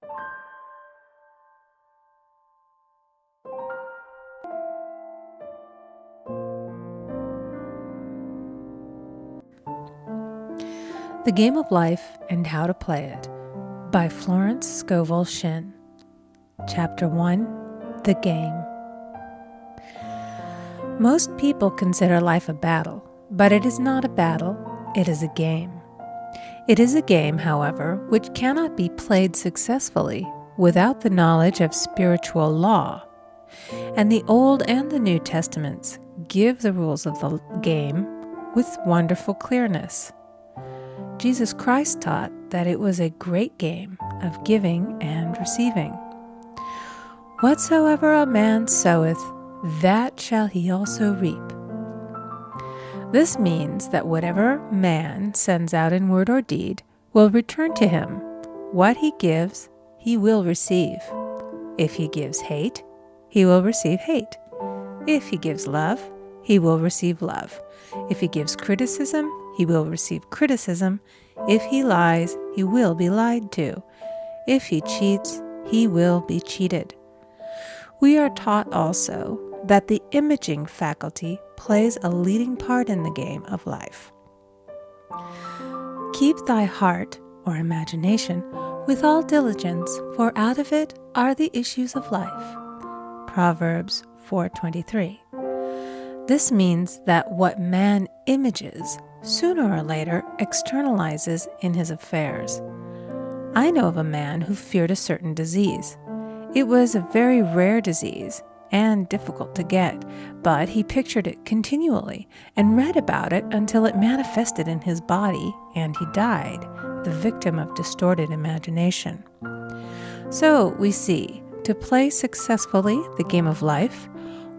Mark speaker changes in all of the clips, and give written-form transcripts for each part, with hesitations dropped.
Speaker 1: The Game of Life and How to Play It by Florence Scovel Shinn. Chapter 1, The Game. Most people consider life a battle, but it is not a battle, it is a game. It is a game, however, which cannot be played successfully without the knowledge of spiritual law. And the Old and the New Testaments give the rules of the game with wonderful clearness. Jesus Christ taught that it was a great game of giving and receiving. Whatsoever a man soweth, that shall he also reap. This means that whatever man sends out in word or deed will return to him. What he gives, he will receive. If he gives hate, he will receive hate. If he gives love, he will receive love. If he gives criticism, he will receive criticism. If he lies, he will be lied to. If he cheats, he will be cheated. We are taught also that the imaging faculty plays a leading part in the game of life. Keep thy heart, or imagination, with all diligence, for out of it are the issues of life. Proverbs 4:23. This means that what man images sooner or later externalizes in his affairs. I know of a man who feared a certain disease. It was a very rare disease and difficult to get, but he pictured it continually and read about it until it manifested in his body and he died, the victim of distorted imagination. So we see, to play successfully the game of life,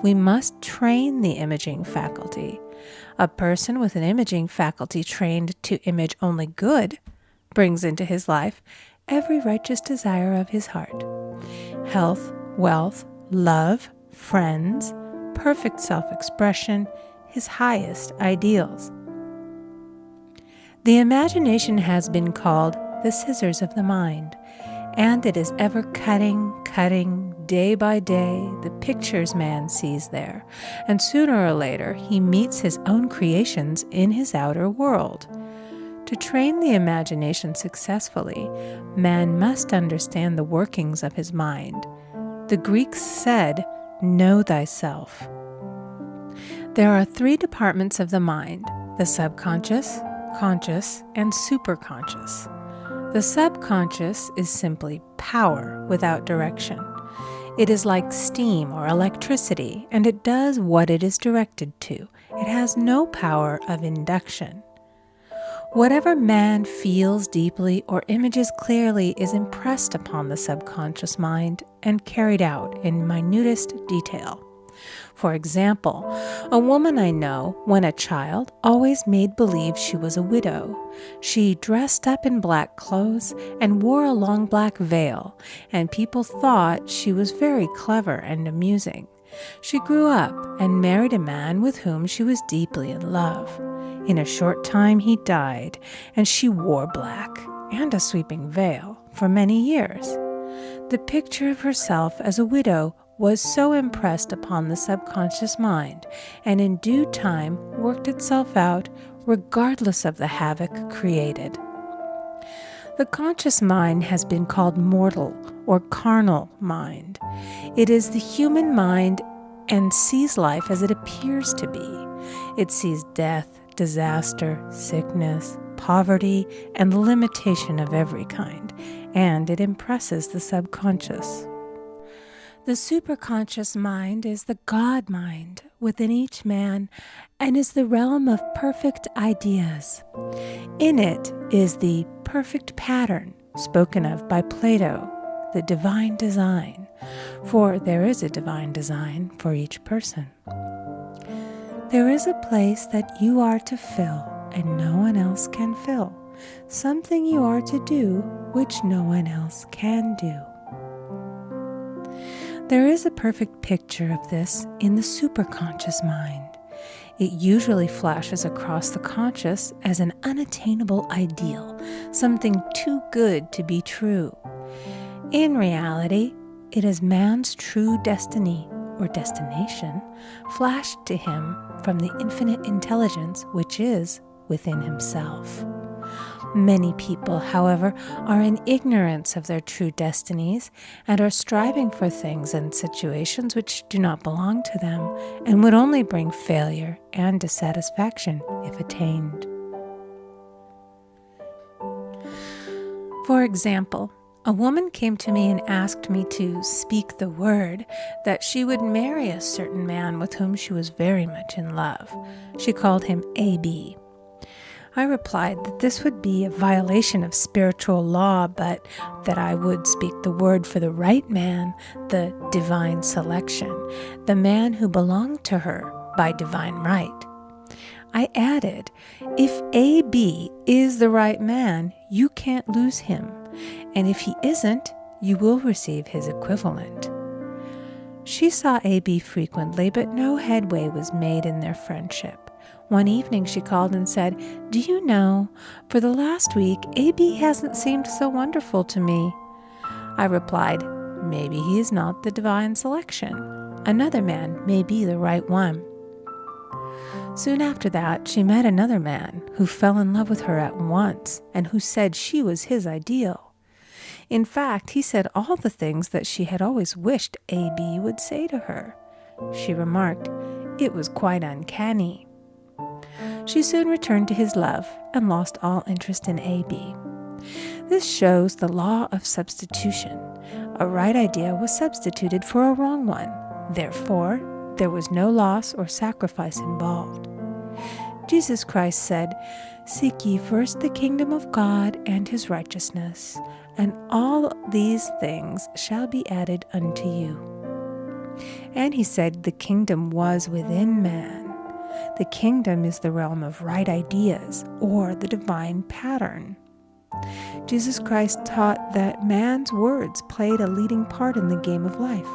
Speaker 1: we must train the imaging faculty. A person with an imaging faculty trained to image only good brings into his life every righteous desire of his heart. Health, wealth, love, friends, perfect self-expression, his highest ideals. The imagination has been called the scissors of the mind, and it is ever cutting, day by day, the pictures man sees there, and sooner or later he meets his own creations in his outer world. To train the imagination successfully, man must understand the workings of his mind. The Greeks said, "Know thyself." There are three departments of the mind: the subconscious, conscious, and superconscious. The subconscious is simply power without direction. It is like steam or electricity, and it does what it is directed to. It has no power of induction. Whatever man feels deeply or images clearly is impressed upon the subconscious mind and carried out in minutest detail. For example, a woman I know, when a child, always made believe she was a widow. She dressed up in black clothes and wore a long black veil, and people thought she was very clever and amusing. She grew up and married a man with whom she was deeply in love. In a short time he died, and she wore black and a sweeping veil for many years. The picture of herself as a widow was so impressed upon the subconscious mind, and in due time worked itself out regardless of the havoc created. The conscious mind has been called mortal or carnal mind. It is the human mind and sees life as it appears to be. It sees death, disaster, sickness, poverty, and limitation of every kind, and it impresses the subconscious. The superconscious mind is the God mind within each man and is the realm of perfect ideas. In it is the perfect pattern spoken of by Plato, the divine design, for there is a divine design for each person. There is a place that you are to fill and no one else can fill, something you are to do which no one else can do. There is a perfect picture of this in the superconscious mind. It usually flashes across the conscious as an unattainable ideal, something too good to be true. In reality, it is man's true destiny or destination flashed to him from the infinite intelligence which is within himself. Many people, however, are in ignorance of their true destinies and are striving for things and situations which do not belong to them and would only bring failure and dissatisfaction if attained. For example, a woman came to me and asked me to speak the word that she would marry a certain man with whom she was very much in love. She called him A.B. I replied that this would be a violation of spiritual law, but that I would speak the word for the right man, the divine selection, the man who belonged to her by divine right. I added, if A.B. is the right man, you can't lose him, and if he isn't, you will receive his equivalent. She saw A.B. frequently, but no headway was made in their friendship. One evening she called and said, "Do you know, for the last week, A.B. hasn't seemed so wonderful to me." I replied, "Maybe he is not the divine selection. Another man may be the right one." Soon after that, she met another man who fell in love with her at once and who said she was his ideal. In fact, he said all the things that she had always wished A.B. would say to her. She remarked, it was quite uncanny. She soon returned to his love and lost all interest in A.B. This shows the law of substitution. A right idea was substituted for a wrong one. Therefore, there was no loss or sacrifice involved. Jesus Christ said, "Seek ye first the kingdom of God and his righteousness, and all these things shall be added unto you." And he said the kingdom was within man. The kingdom is the realm of right ideas, or the divine pattern. Jesus Christ taught that man's words played a leading part in the game of life.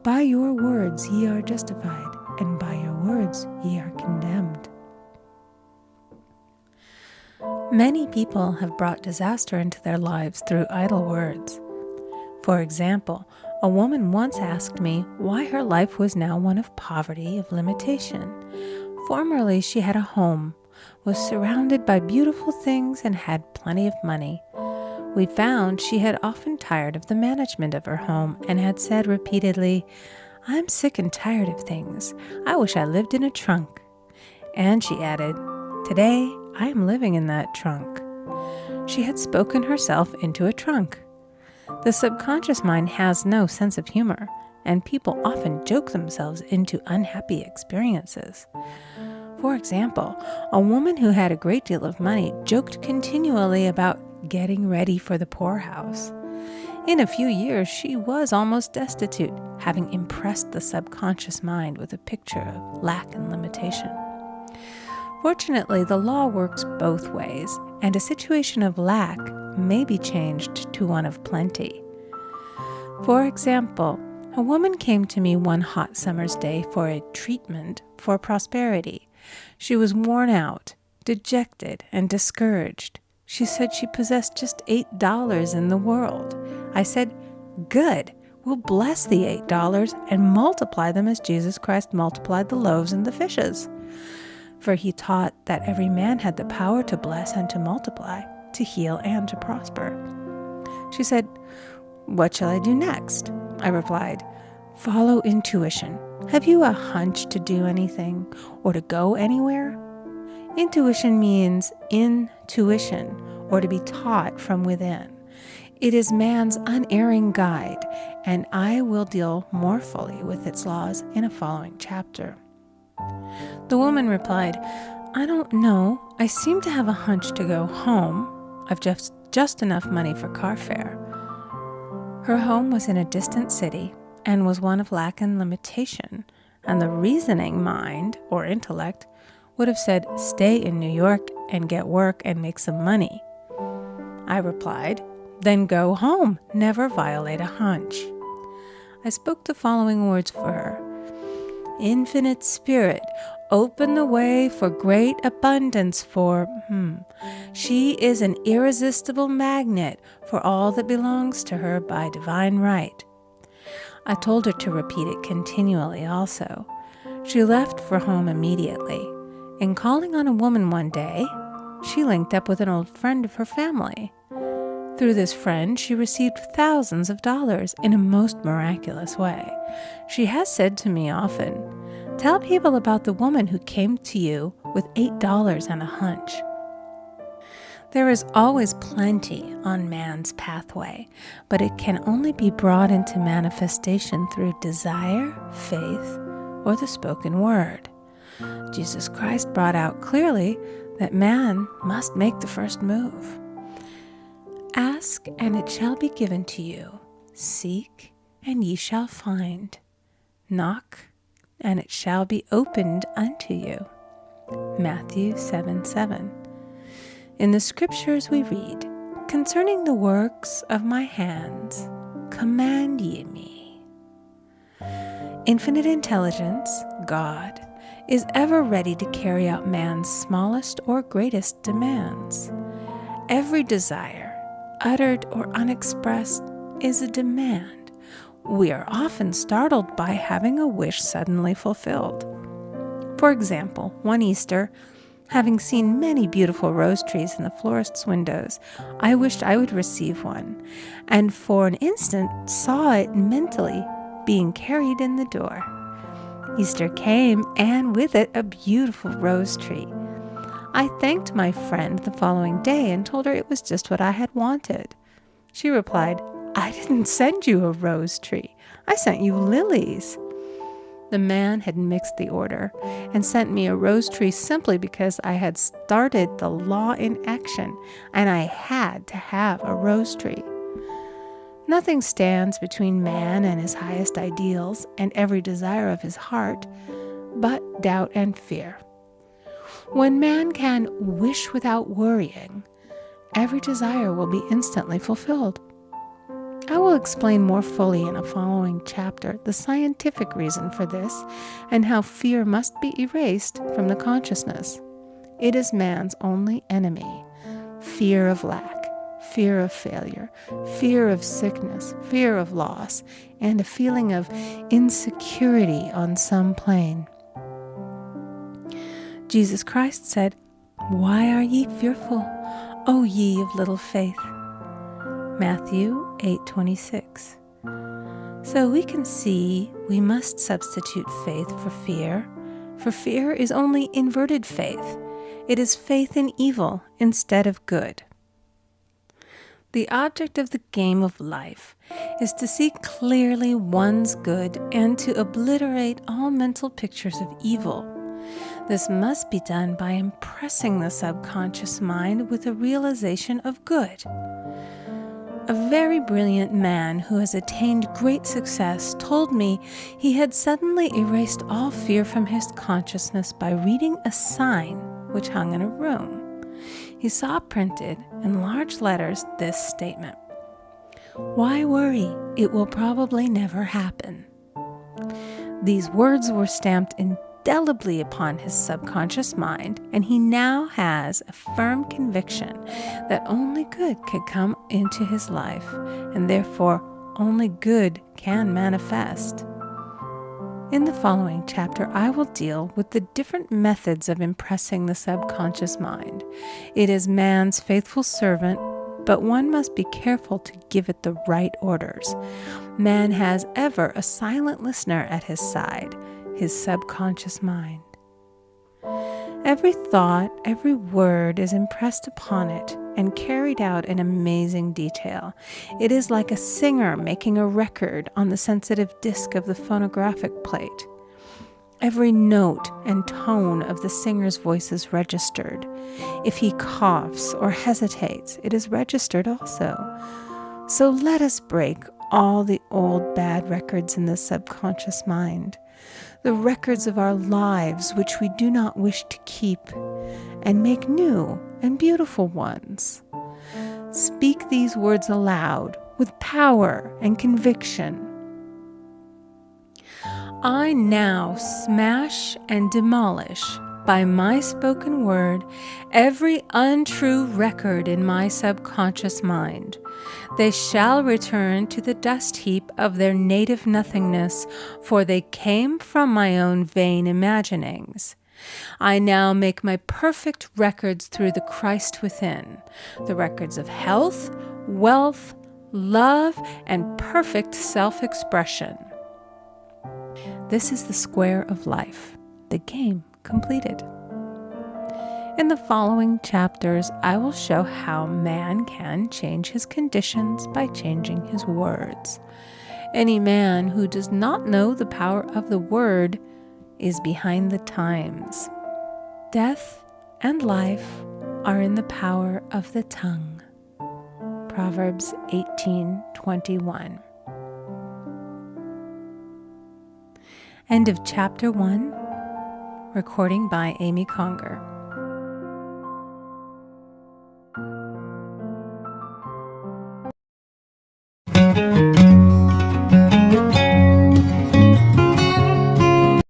Speaker 1: By your words ye are justified, and by your words ye are condemned. Many people have brought disaster into their lives through idle words. For example, a woman once asked me why her life was now one of poverty, of limitation. Formerly she had a home, was surrounded by beautiful things, and had plenty of money. We found she had often tired of the management of her home and had said repeatedly, "I'm sick and tired of things. I wish I lived in a trunk." And she added, "Today I am living in that trunk." She had spoken herself into a trunk. The subconscious mind has no sense of humor, and people often joke themselves into unhappy experiences. For example, a woman who had a great deal of money joked continually about getting ready for the poorhouse. In a few years, she was almost destitute, having impressed the subconscious mind with a picture of lack and limitation. Fortunately, the law works both ways, and a situation of lack may be changed to one of plenty. For example, a woman came to me one hot summer's day for a treatment for prosperity. She was worn out, dejected, and discouraged. She said she possessed just $8 in the world. I said, "Good, we'll bless the $8 and multiply them as Jesus Christ multiplied the loaves and the fishes." For he taught that every man had the power to bless and to multiply, to heal and to prosper. She said, "What shall I do next?" I replied, "Follow intuition. Have you a hunch to do anything or to go anywhere?" Intuition means intuition, or to be taught from within. It is man's unerring guide, and I will deal more fully with its laws in a following chapter. The woman replied, "I don't know. I seem to have a hunch to go home. I've just enough money for car fare." Her home was in a distant city and was one of lack and limitation, and the reasoning mind, or intellect, would have said, "Stay in New York and get work and make some money." I replied, "Then go home. Never violate a hunch." I spoke the following words for her. "Infinite Spirit, open the way for great abundance, for she is an irresistible magnet for all that belongs to her by divine right. I told her to repeat it continually also. She left for home immediately, and calling on a woman one day, she linked up with an old friend of her family. Through this friend, she received thousands of dollars in a most miraculous way. She has said to me often, "Tell people about the woman who came to you with $8 and a hunch." There is always plenty on man's pathway, but it can only be brought into manifestation through desire, faith, or the spoken word. Jesus Christ brought out clearly that man must make the first move. Ask, and it shall be given to you. Seek, and ye shall find. Knock, and it shall be opened unto you. Matthew 7:7. In the scriptures we read, "Concerning the works of my hands, command ye me." Infinite intelligence, God, is ever ready to carry out man's smallest or greatest demands. Every desire, uttered or unexpressed, is a demand. We are often startled by having a wish suddenly fulfilled. For example, one Easter, having seen many beautiful rose trees in the florist's windows, I wished I would receive one, and for an instant saw it mentally being carried in the door. Easter came, and with it a beautiful rose tree. I thanked my friend the following day and told her it was just what I had wanted. She replied, "I didn't send you a rose tree. I sent you lilies." The man had mixed the order and sent me a rose tree simply because I had started the law in action and I had to have a rose tree. Nothing stands between man and his highest ideals and every desire of his heart but doubt and fear. When man can wish without worrying, every desire will be instantly fulfilled. I will explain more fully in a following chapter the scientific reason for this and how fear must be erased from the consciousness. It is man's only enemy. Fear of lack, fear of failure, fear of sickness, fear of loss, and a feeling of insecurity on some plane. Jesus Christ said, "Why are ye fearful, O ye of little faith?" Matthew 8:26. So we can see we must substitute faith for fear is only inverted faith. It is faith in evil instead of good. The object of the game of life is to see clearly one's good and to obliterate all mental pictures of evil. This must be done by impressing the subconscious mind with a realization of good. A very brilliant man who has attained great success told me he had suddenly erased all fear from his consciousness by reading a sign which hung in a room. He saw printed in large letters this statement: "Why worry? It will probably never happen." These words were stamped indelibly upon his subconscious mind, and he now has a firm conviction that only good could come into his life, and therefore only good can manifest. In the following chapter, I will deal with the different methods of impressing the subconscious mind. It is man's faithful servant, but one must be careful to give it the right orders. Man has ever a silent listener at his side, his subconscious mind. Every thought, every word is impressed upon it and carried out in amazing detail. It is like a singer making a record on the sensitive disc of the phonographic plate. Every note and tone of the singer's voice is registered. If he coughs or hesitates, it is registered also. So let us break all the old bad records in the subconscious mind, the records of our lives which we do not wish to keep, and make new and beautiful ones. Speak these words aloud with power and conviction. I now smash and demolish by my spoken word every untrue record in my subconscious mind. They shall return to the dust heap of their native nothingness, for they came from my own vain imaginings. I now make my perfect records through the Christ within, the records of health, wealth, love, and perfect self-expression. This is the square of life, the game completed. In the following chapters, I will show how man can change his conditions by changing his words. Any man who does not know the power of the word is behind the times. Death and life are in the power of the tongue. Proverbs 18:21. End of Chapter 1. Recording by Amy Conger.